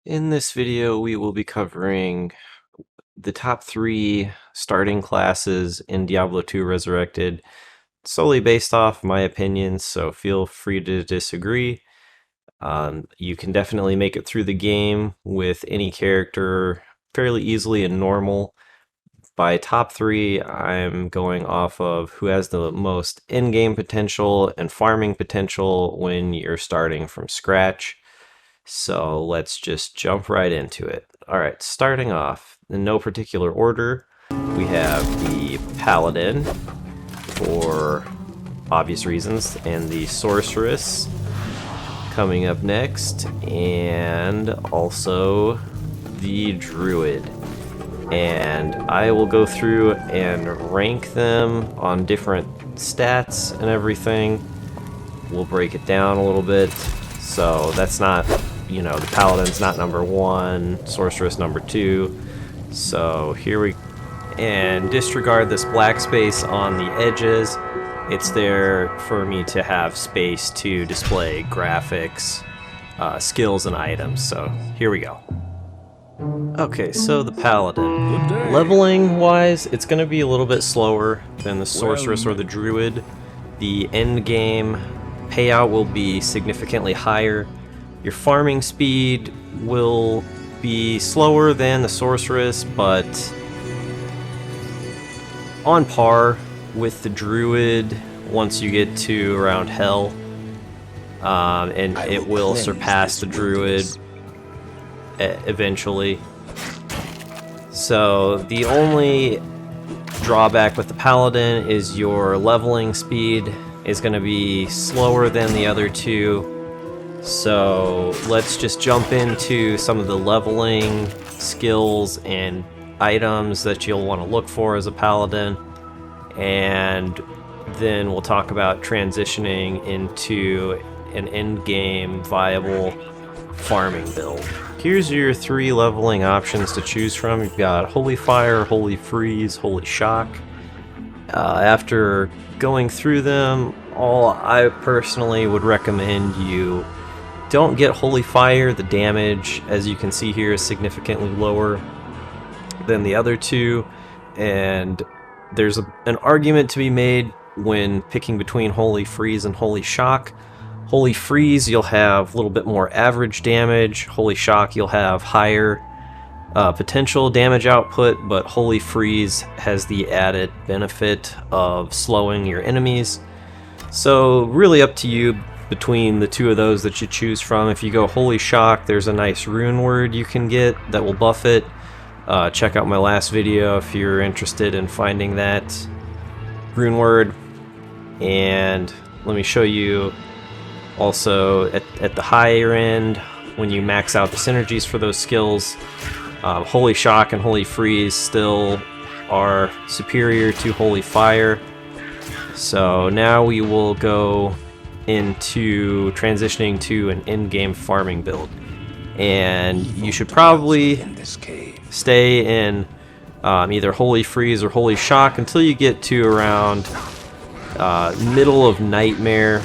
In this video, we will be covering the top 3 starting classes in Diablo 2 Resurrected, solely based off my opinions, so feel free to disagree. You can definitely make it through the game with any character fairly easily and normal. By top 3, I'm going off of who has the most in-game potential and farming potential when you're starting from scratch. So let's just jump right into it. Alright, starting off, in no particular order, we have the Paladin, for obvious reasons, and the Sorceress coming up next, and also the Druid. And I will go through and rank them on different stats and everything. We'll break it down a little bit. So that's not, the Paladin's not number 1, Sorceress number 2. So here we... And disregard this black space on the edges. It's there for me to have space to display graphics, skills, and items. So here we go. Okay, so the Paladin. Leveling-wise, it's going to be a little bit slower than the Sorceress or the Druid. The end game payout will be significantly higher. Your farming speed will be slower than the Sorceress, but on par with the Druid once you get to around Hell. And it will surpass the Druid eventually. So the only drawback with the Paladin is your leveling speed is going to be slower than the other two. So let's just jump into some of the leveling skills and items that you'll want to look for as a Paladin, and then we'll talk about transitioning into an end-game viable farming build. Here's your 3 leveling options to choose from. You've got Holy Fire, Holy Freeze, Holy Shock. After going through them all, I personally would recommend you don't get Holy Fire. The damage, as you can see here, is significantly lower than the other two, and there's an argument to be made when picking between Holy Freeze and Holy Shock. Holy Freeze, you'll have a little bit more average damage. Holy Shock, you'll have higher potential damage output, but Holy Freeze has the added benefit of slowing your enemies. So really up to you between the two of those that you choose from. If you go Holy Shock, there's a nice rune word you can get that will buff it. Check out my last video if you're interested in finding that rune word. And let me show you also at the higher end, when you max out the synergies for those skills, Holy Shock and Holy Freeze still are superior to Holy Fire. So now we will go into transitioning to an in-game farming build. And you should probably stay in either Holy Freeze or Holy Shock until you get to around middle of Nightmare.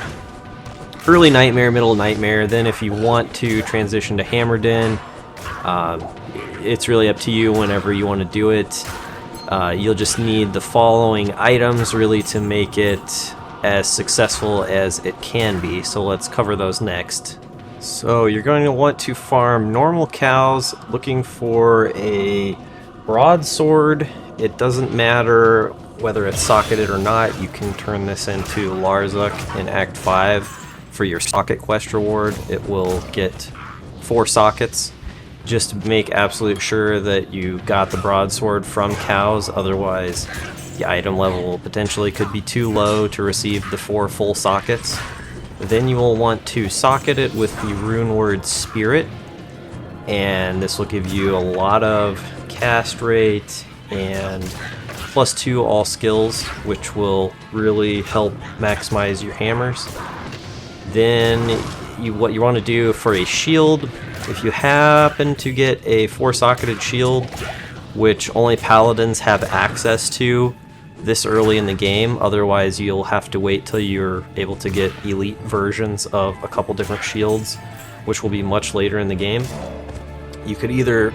Early Nightmare, middle Nightmare. Then if you want to transition to Hammered In, it's really up to you whenever you want to do it. You'll just need the following items really to make it as successful as it can be. So let's cover those next. So you're going to want to farm normal cows, looking for a broadsword. It doesn't matter whether it's socketed or not. You can turn this into Larzuk in Act 5 for your socket quest reward. It will get 4 sockets. Just to make absolute sure that you got the broadsword from cows, otherwise the item level potentially could be too low to receive the 4 full sockets. Then you will want to socket it with the rune word Spirit, and this will give you a lot of cast rate and +2 all skills, which will really help maximize your hammers. Then what you want to do for a shield, if you happen to get a 4-socketed shield, which only Paladins have access to this early in the game, otherwise you'll have to wait till you're able to get elite versions of a couple different shields, which will be much later in the game. you could either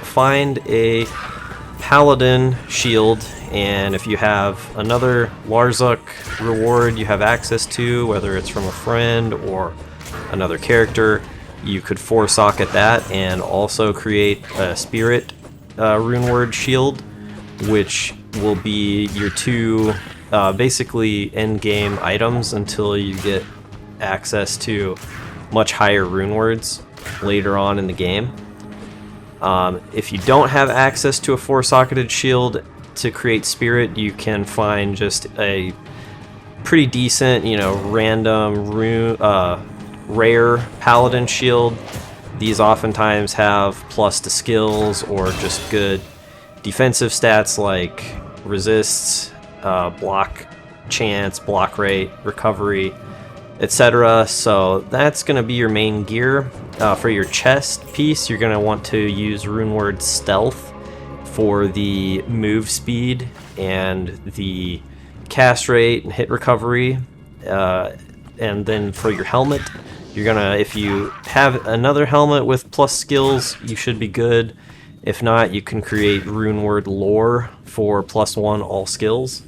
find a Paladin shield, and if you have another Larzuk reward you have access to, whether it's from a friend or another character, you could 4-socket that and also create a Spirit runeward shield, which will be your two basically end-game items until you get access to much higher runewords later on in the game. If you don't have access to a 4-socketed shield to create Spirit, you can find just a pretty decent, random rare Paladin shield. These oftentimes have plus to skills or just good defensive stats like resists, block chance, block rate, recovery, etc. So that's going to be your main gear. For your chest piece, you're going to want to use runeword Stealth for the move speed and the cast rate and hit recovery. And then for your helmet, you're gonna, if you have another helmet with plus skills, you should be good. If not, you can create runeword Lore for +1 all skills.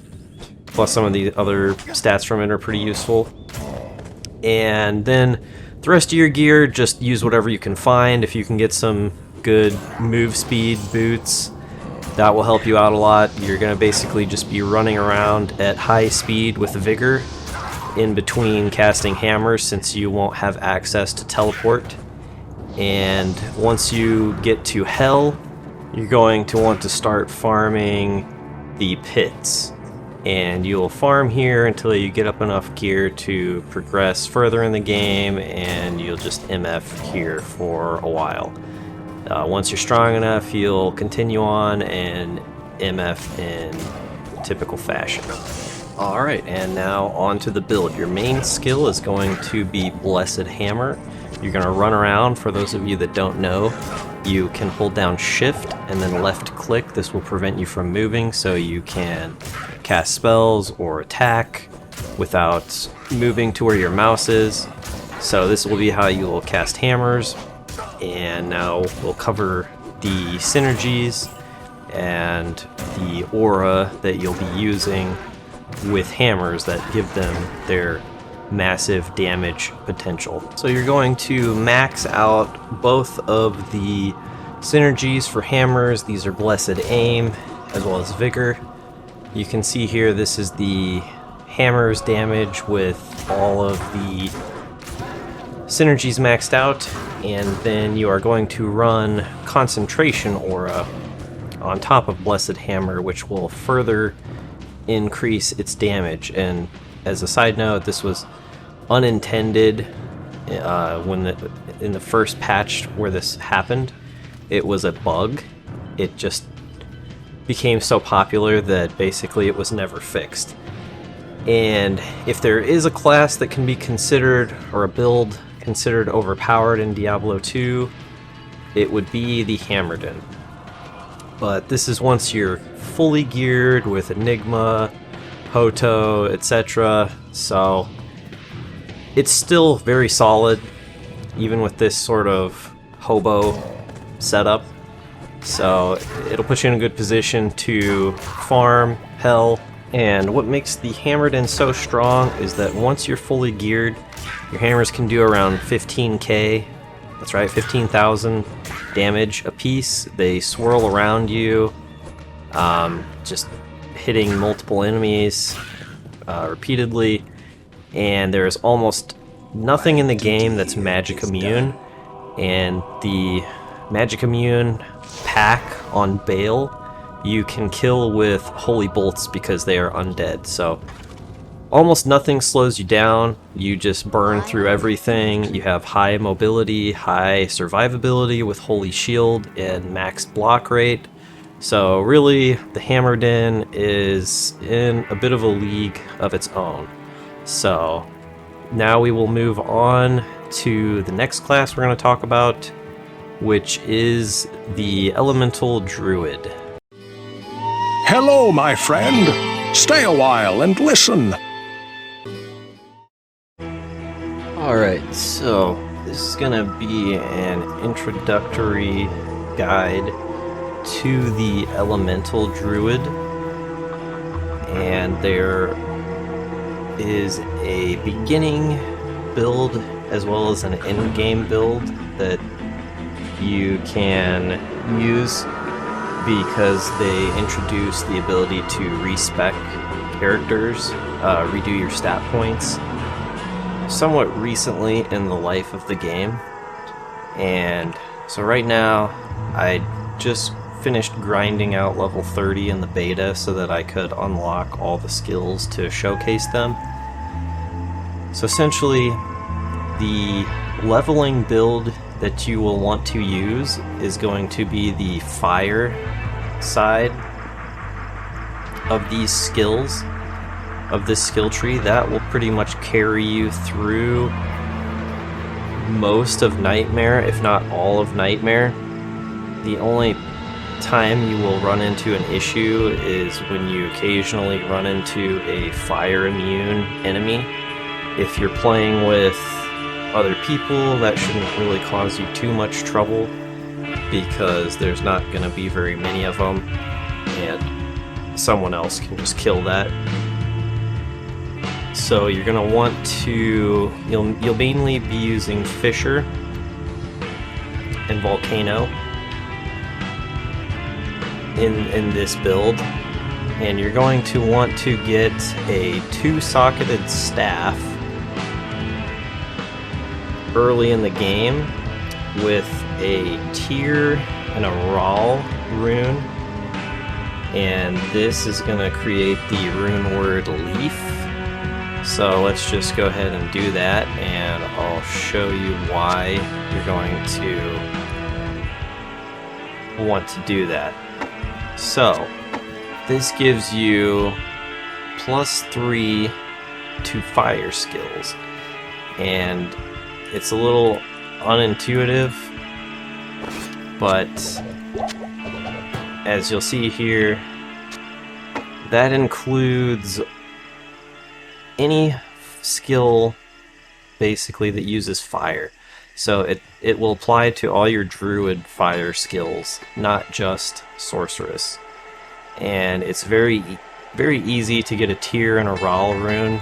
Plus some of the other stats from it are pretty useful. And then the rest of your gear, just use whatever you can find. If you can get some good move speed boots, that will help you out a lot. You're going to basically just be running around at high speed with vigor in between casting hammers, since you won't have access to teleport. And once you get to Hell, you're going to want to start farming the pits. And you'll farm here until you get up enough gear to progress further in the game, and you'll just MF here for a while. Once you're strong enough, you'll continue on and MF in typical fashion. Alright, and now on to the build. Your main skill is going to be Blessed Hammer. You're going to run around. For those of you that don't know, you can hold down Shift and then left click. This will prevent you from moving, so you can cast spells or attack without moving to where your mouse is. So this will be how you will cast hammers. And now we'll cover the synergies and the aura that you'll be using with hammers that give them their massive damage potential. So you're going to max out both of the synergies for hammers. These are Blessed Aim as well as Vigor. You can see here this is the hammer's damage with all of the synergies maxed out, and then you are going to run Concentration Aura on top of Blessed Hammer, which will further increase its damage. And as a side note, this was unintended in the first patch where this happened. It was a bug. It just became so popular that basically it was never fixed. And if there is a class that can be considered, or a build considered overpowered in Diablo 2, it would be the Hammerdin. But this is once you're fully geared with Enigma, Hoto, etc. So it's still very solid, even with this sort of hobo setup. So it'll put you in a good position to farm Hell. And what makes the Hammerdin so strong is that once you're fully geared, your hammers can do around 15k, that's right, 15,000 damage a piece. They swirl around you, just hitting multiple enemies repeatedly, and there's almost nothing in the game that's magic immune, and the magic immune pack on Bale you can kill with holy bolts because they are undead. So almost nothing slows you down. You just burn through everything. You have high mobility, high survivability with holy shield, and max block rate. So really, the Hammerdin is in a bit of a league of its own. So now we will move on to the next class we're going to talk about, which is the Elemental Druid. Hello, my friend. Stay a while and listen. Alright, so this is going to be an introductory guide to the Elemental Druid, and there is a beginning build as well as an end-game build that you can use because they introduce the ability to respec characters, redo your stat points somewhat recently in the life of the game. And so right now I just finished grinding out level 30 in the beta so that I could unlock all the skills to showcase them. So essentially, the leveling build that you will want to use is going to be the fire side of these skills, of this skill tree. That will pretty much carry you through most of Nightmare, if not all of Nightmare. The only time you will run into an issue is when you occasionally run into a fire immune enemy. If you're playing with other people, that shouldn't really cause you too much trouble because there's not going to be very many of them, and someone else can just kill that. So you're going to want to, you'll mainly be using Fisher and Volcano in this build, and you're going to want to get a 2-socketed staff early in the game with a Tear and a Raw rune, and this is going to create the rune word Leaf. So let's just go ahead and do that, and I'll show you why you're going to want to do that. So this gives you +3 to fire skills, and it's a little unintuitive, but as you'll see here, that includes any skill basically that uses fire. So it will apply to all your druid fire skills, not just sorceress. And it's very easy to get a Tear and a Raw rune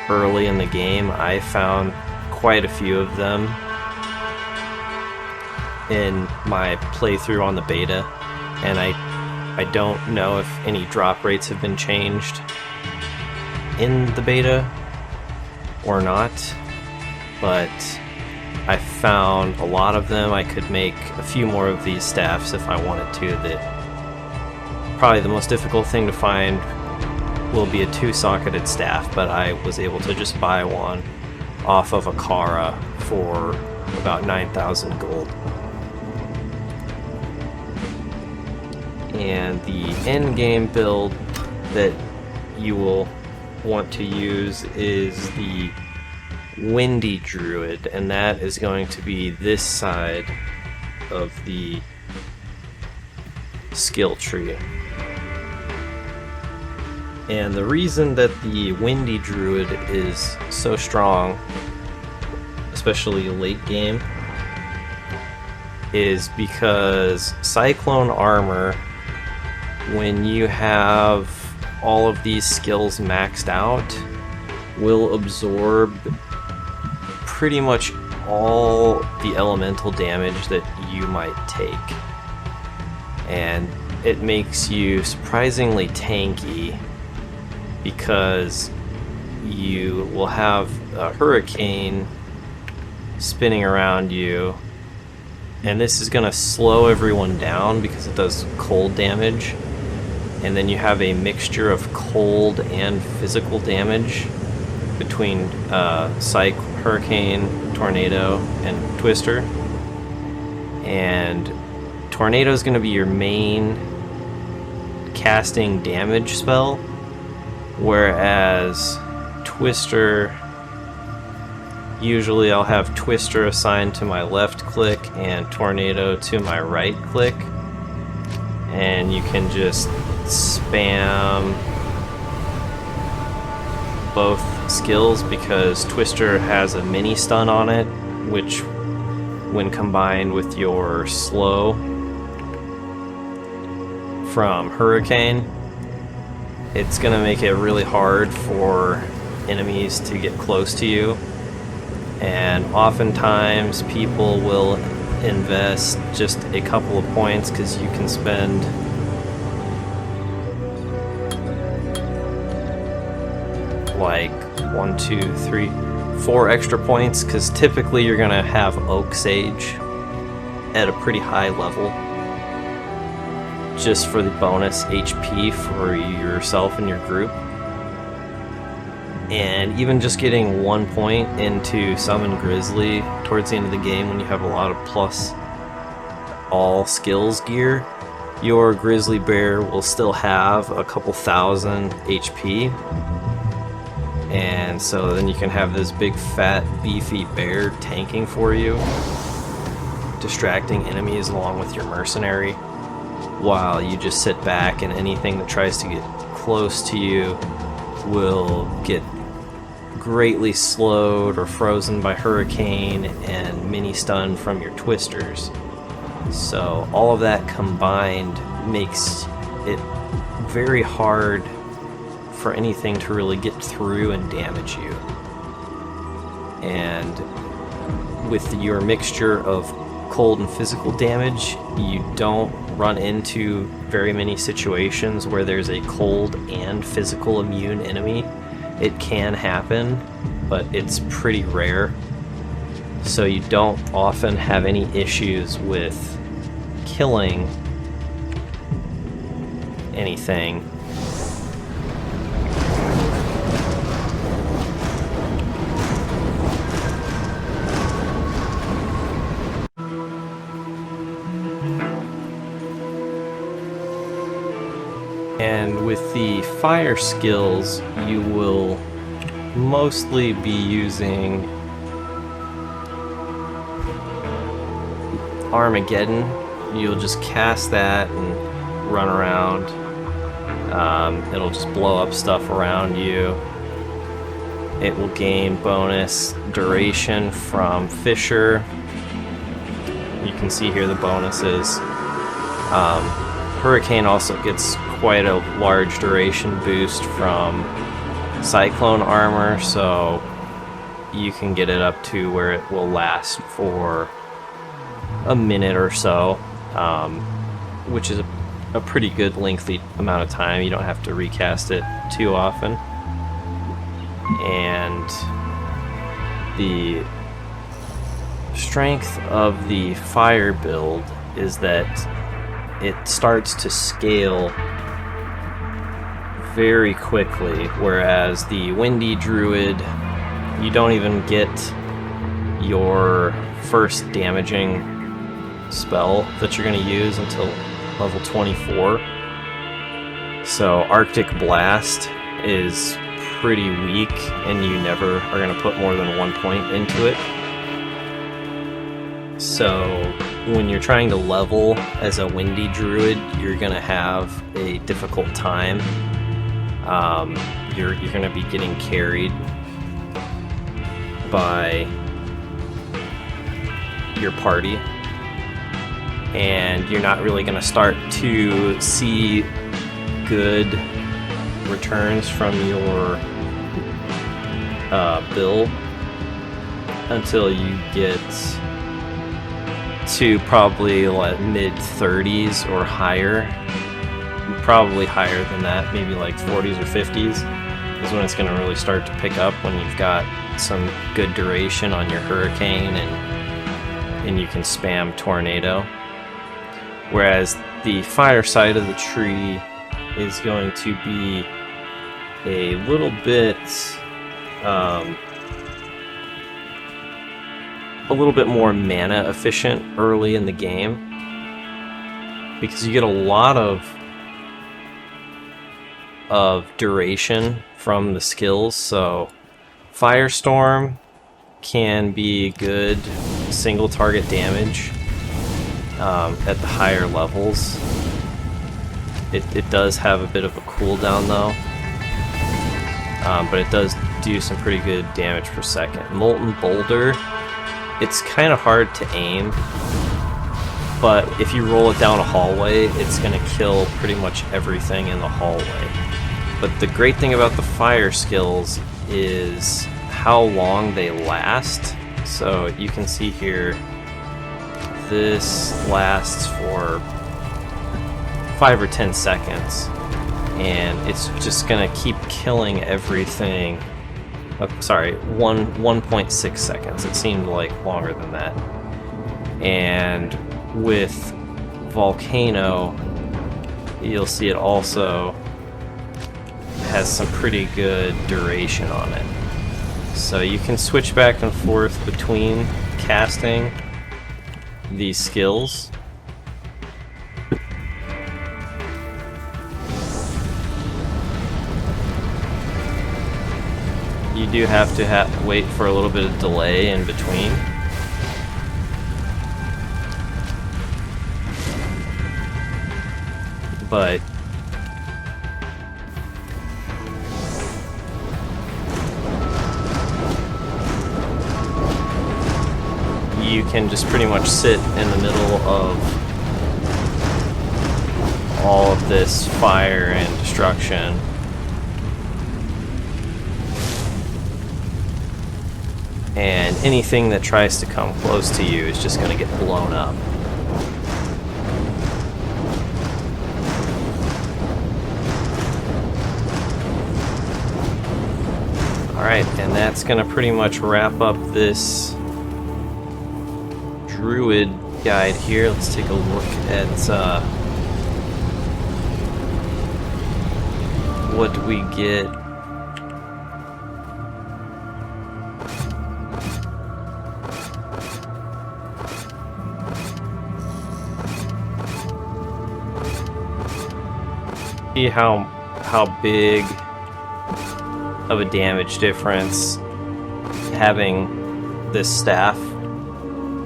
early in the game. I found quite a few of them in my playthrough on the beta, and I don't know if any drop rates have been changed in the beta or not, but I found a lot of them. I could make a few more of these staffs if I wanted to. That probably the most difficult thing to find will be a 2-socketed staff, but I was able to just buy one off of Akara for about 9,000 gold. And the end game build that you will want to use is the Windy Druid, and that is going to be this side of the skill tree. And the reason that the Windy Druid is so strong, especially late game, is because Cyclone Armor, when you have all of these skills maxed out, will absorb pretty much all the elemental damage that you might take. And it makes you surprisingly tanky because you will have a hurricane spinning around you, and this is going to slow everyone down because it does cold damage. And then you have a mixture of cold and physical damage between Hurricane, Tornado, and Twister. And Tornado is going to be your main casting damage spell, whereas Twister, usually I'll have Twister assigned to my left click and Tornado to my right click, and you can just spam both skills because Twister has a mini stun on it, which when combined with your slow from Hurricane, it's going to make it really hard for enemies to get close to you. And oftentimes people will invest just a couple of points because you can spend like 1, 2, 3, 4 extra points, because typically you're gonna have Oak Sage at a pretty high level just for the bonus HP for yourself and your group. And even just getting 1 point into Summon Grizzly towards the end of the game when you have a lot of plus all skills gear, your Grizzly Bear will still have a couple thousand HP. And so then you can have this big fat beefy bear tanking for you, distracting enemies along with your mercenary, while you just sit back and anything that tries to get close to you will get greatly slowed or frozen by Hurricane and mini stun from your twisters. So all of that combined makes it very hard for anything to really get through and damage you. And with your mixture of cold and physical damage, you don't run into very many situations where there's a cold and physical immune enemy. It can happen, but it's pretty rare. So you don't often have any issues with killing anything. And with the fire skills, you will mostly be using Armageddon. You'll just cast that and run around. It'll just blow up stuff around you. It will gain bonus duration from Fisher. You can see here the bonuses. Hurricane also gets quite a large duration boost from Cyclone Armor, so you can get it up to where it will last for a minute or so, which is a pretty good lengthy amount of time. You don't have to recast it too often. And the strength of the fire build is that it starts to scale very quickly, whereas the Windy Druid, you don't even get your first damaging spell that you're going to use until level 24. So Arctic Blast is pretty weak, and you never are going to put more than 1 point into it. So when you're trying to level as a Windy Druid, you're going to have a difficult time. You're going to be getting carried by your party, and you're not really going to start to see good returns from your build until you get to probably like mid-30s or higher. Probably higher than that, maybe like 40s or 50s is when it's going to really start to pick up, when you've got some good duration on your Hurricane and you can spam Tornado. Whereas the fire side of the tree is going to be a little bit more mana efficient early in the game, because you get a lot of duration from the skills. So Firestorm can be good single target damage at the higher levels. It does have a bit of a cooldown though, but it does do some pretty good damage per second. Molten Boulder, it's kind of hard to aim but if you roll it down a hallway, it's going to kill pretty much everything in the hallway. But the great thing about the fire skills is how long they last. So you can see here, this lasts for 5 or 10 seconds, and it's just going to keep killing everything. Oh, sorry, 1.6 seconds. It seemed like longer than that. And with Volcano, you'll see it also has some pretty good duration on it. So you can switch back and forth between casting these skills. You do have to wait for a little bit of delay in between. But you can just pretty much sit in the middle of all of this fire and destruction. And anything that tries to come close to you is just going to get blown up. Alright, and that's going to pretty much wrap up this Druid guide here. Let's take a look at what do we get. See how big of a damage difference having this staff,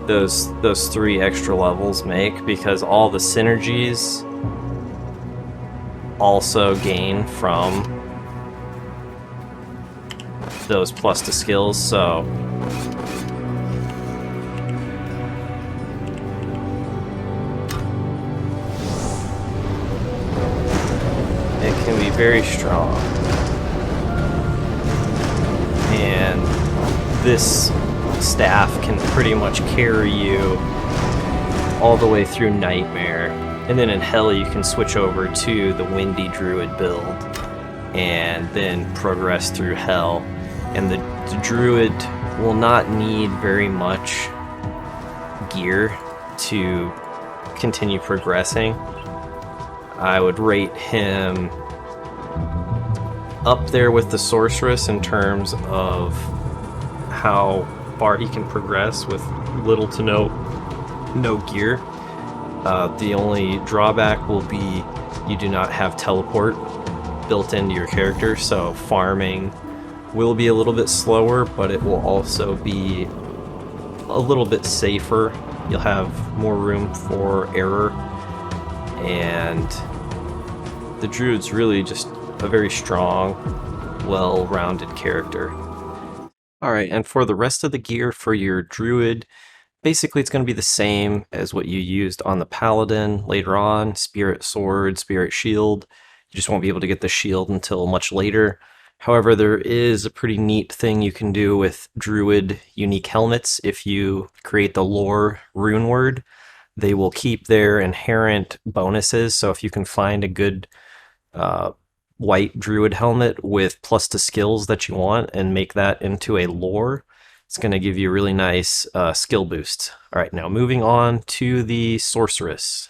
those 3 extra levels make, because all the synergies also gain from those plus to skills. So it can be very strong. And this staff can pretty much carry you all the way through Nightmare, and then in Hell you can switch over to the Windy Druid build and then progress through Hell. And the Druid will not need very much gear to continue progressing. I would rate him up there with the Sorceress in terms of how far he can progress with little to no gear. The only drawback will be you do not have teleport built into your character, so farming will be a little bit slower, but it will also be a little bit safer. You'll have more room for error, and the Druid's really just a very strong, well-rounded character. Alright, and for the rest of the gear for your Druid, basically it's going to be the same as what you used on the Paladin later on. Spirit Sword, Spirit Shield. You just won't be able to get the shield until much later. However, there is a pretty neat thing you can do with Druid unique helmets. If you create the lore rune word, they will keep their inherent bonuses. So if you can find a good white Druid helmet with plus to skills that you want and make that into a lore, it's going to give you a really nice skill boost. Alright, now moving on to the Sorceress.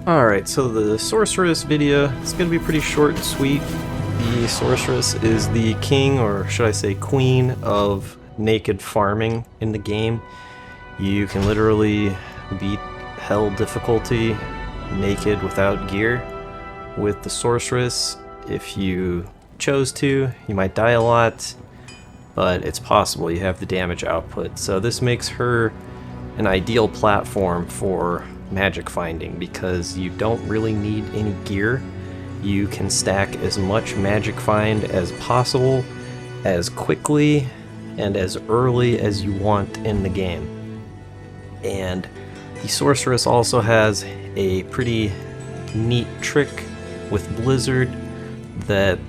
Alright, so the Sorceress video, it's going to be pretty short and sweet. The Sorceress is the king, or should I say queen, of naked farming in the game. You can literally beat Hell difficulty naked without gear with the Sorceress. If you chose to, you might die a lot, but it's possible. You have the damage output. So this makes her an ideal platform for magic finding because you don't really need any gear. You can stack as much magic find as possible, as quickly and as early as you want in the game. And The Sorceress also has a pretty neat trick with Blizzard that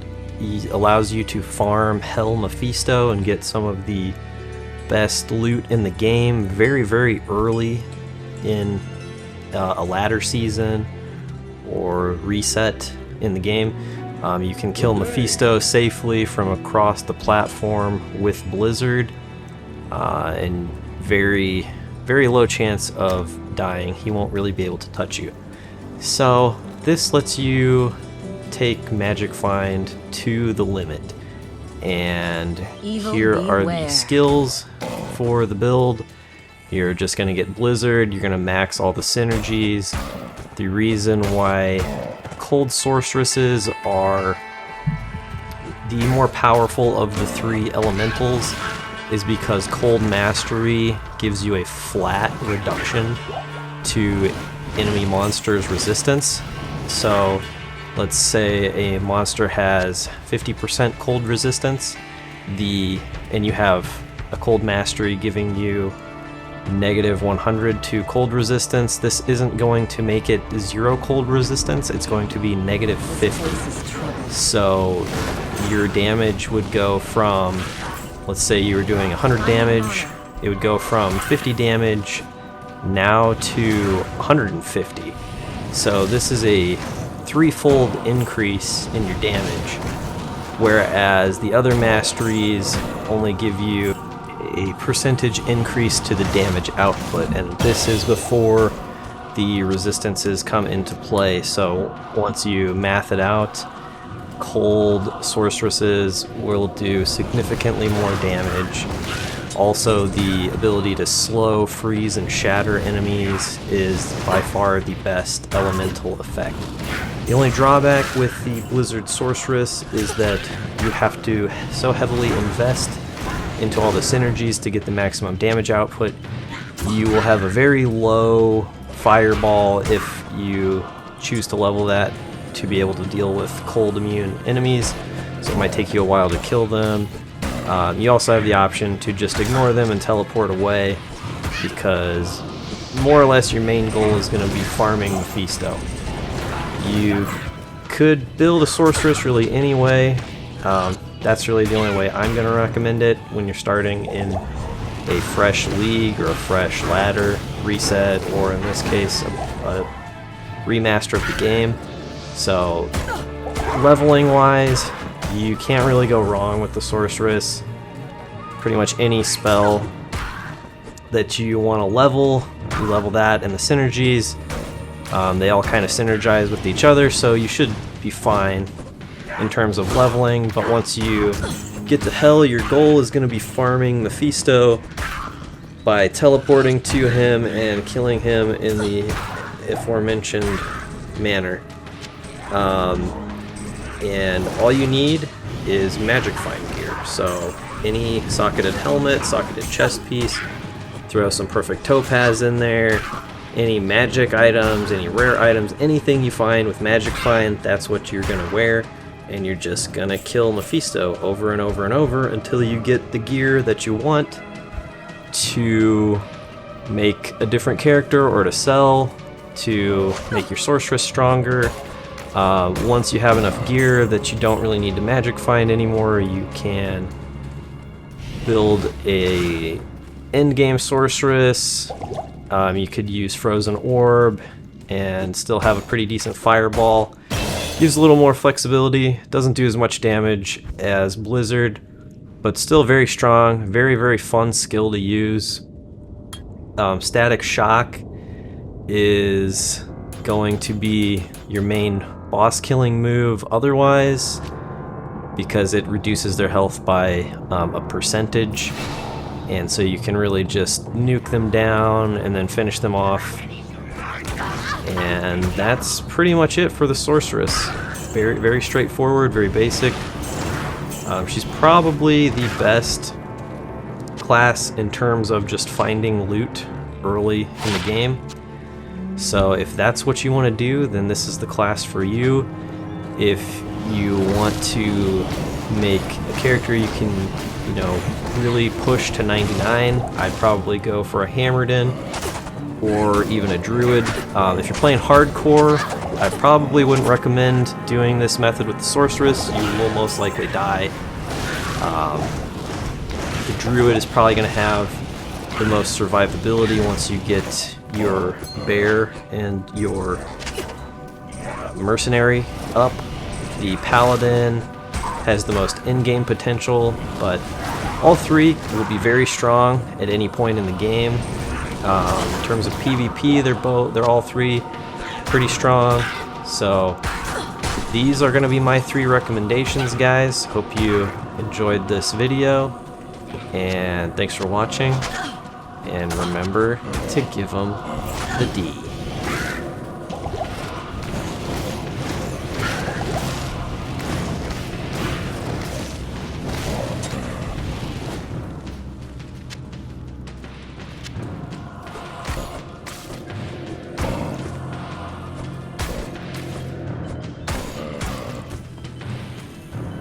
allows you to farm Hell Mephisto and get some of the best loot in the game very, very early in a ladder season or reset in the game. You can kill Mephisto safely from across the platform with Blizzard, and very, very low chance of dying. He won't really be able to touch you. So this lets you take Magic Find to the limit. And here are the skills for the build. You're just going to get Blizzard, you're going to max all the synergies. The reason why Cold Sorceresses are the more powerful of the 3 elementals is because Cold Mastery gives you a flat reduction to enemy monsters' resistance. So let's say a monster has 50% cold resistance, and you have a Cold Mastery giving you -100 to cold resistance. This isn't going to make it 0 cold resistance, it's going to be -50. So your damage would go from, let's say you were doing 100 damage, it would go from 50 damage now to 150. So this is a 3-fold increase in your damage, whereas the other masteries only give you a percentage increase to the damage output, and this is before the resistances come into play. So once you math it out, Cold Sorceresses will do significantly more damage. Also, the ability to slow, freeze, and shatter enemies is by far the best elemental effect. The only drawback with the Blizzard Sorceress is that you have to so heavily invest into all the synergies to get the maximum damage output. You will have a very low fireball if you choose to level that to be able to deal with cold immune enemies, so it might take you a while to kill them. You also have the option to just ignore them and teleport away, because more or less your main goal is going to be farming Mephisto. You could build a Sorceress really anyway. That's really the only way I'm going to recommend it when you're starting in a fresh league or a fresh ladder reset, or in this case a remaster of the game. So leveling wise, you can't really go wrong with the Sorceress. Pretty much any spell that you want to level, you level that, and the synergies, they all kind of synergize with each other, so you should be fine in terms of leveling. But once you get to Hell, your goal is going to be farming Mephisto by teleporting to him and killing him in the aforementioned manner. And all you need is Magic Find gear. So any socketed helmet, socketed chest piece, throw some perfect topaz in there, any magic items, any rare items, anything you find with Magic Find, that's what you're gonna wear, and you're just gonna kill Mephisto over and over and over until you get the gear that you want to make a different character or to sell to make your Sorceress stronger. Once you have enough gear that you don't really need to Magic Find anymore, you can build a endgame Sorceress. You could use Frozen Orb and still have a pretty decent fireball. Gives a little more flexibility, doesn't do as much damage as Blizzard, but still very strong, very, very fun skill to use. Static Shock is going to be your main boss killing move otherwise, because it reduces their health by a percentage, and so you can really just nuke them down and then finish them off. And that's pretty much it for the Sorceress. Very, very straightforward, very basic. She's probably the best class in terms of just finding loot early in the game. So if that's what you want to do, then this is the class for you. If you want to make a character you can, really push to 99, I'd probably go for a Hammered In. or even a druid. If you're playing hardcore, I probably wouldn't recommend doing this method with the sorceress. You will most likely die. The druid is probably going to have the most survivability once you get your bear and your mercenary up. The paladin has the most in-game potential, but all three will be very strong at any point in the game. In terms of PvP, they're all three pretty strong. So these are going to be my 3 recommendations, guys. Hope you enjoyed this video, and thanks for watching. And remember to give them the D.